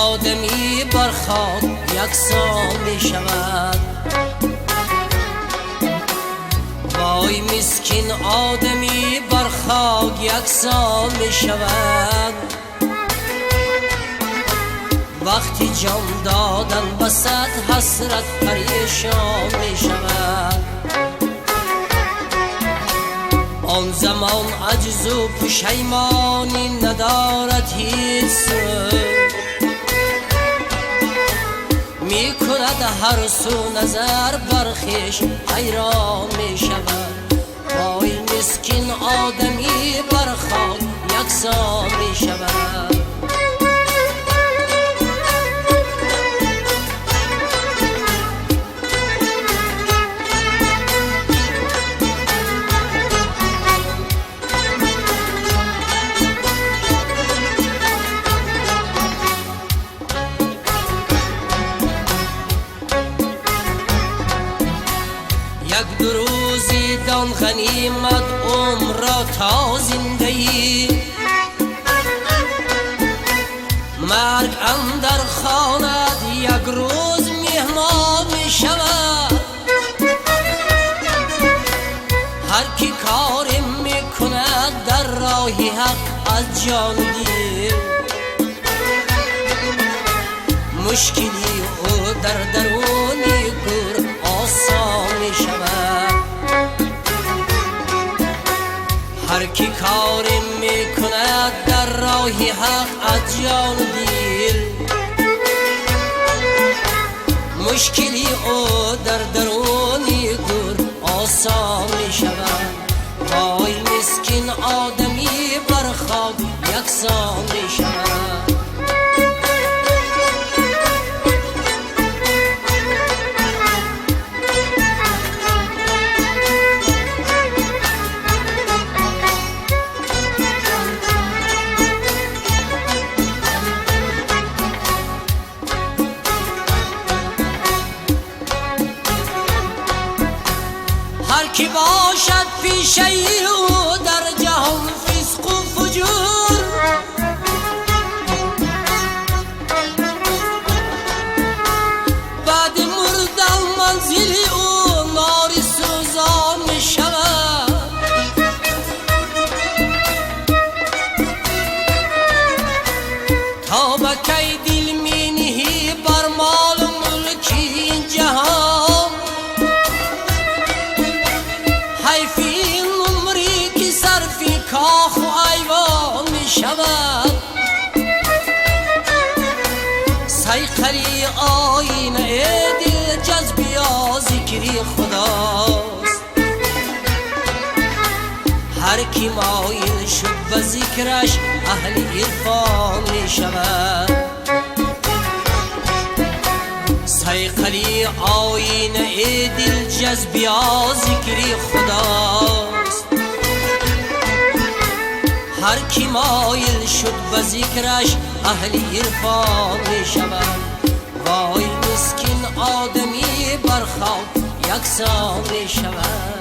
آدمی بر خاک یکسان می شود. وای مسکین آدمی بر خاک یکسان می شود. وقتی جان دادن بسد حسرت پریشان می شود. آن زمان عجز و پشیمانی ندارد هیچ سو، می کند هر سو نظر بر خویش حیران می شود. وای مسکین آدمی بر خاک یکسان می شود. یک دو روزی دان غنیمت عمر را تا زندگی، مرگ اندر خانت یک روز مهمان می شود. هر کی کاری می کند در راه حق از جان دیر، مشکلی او در درونی گور آسان می شود. هر کی کاری می کند در راه حق از جان دیر، مشکلی او در درونی گور آسان می شود. وای مسکین آدمی بر خاک یکسان می شود. هر کی باشد پیشه او در جهان فسق و فجور، بعد مردن منزل او ناری سوزان می شود. تا به کی دل می نهی بر مال و ملک این جهان، حیف این عمری که صرفی کاخ و ایوان می شود. صیقلی آینه دل جذب یا ذکری خداست. هر کی مایل شد به ذکرش اهل عرفان می شود. صیقلی آینه دل جذب یا ذکری خداست. هر کی مایل شد به ذکرش اهل عرفان می شود. وای مسکین آدمی بر خاک یکسان می شود.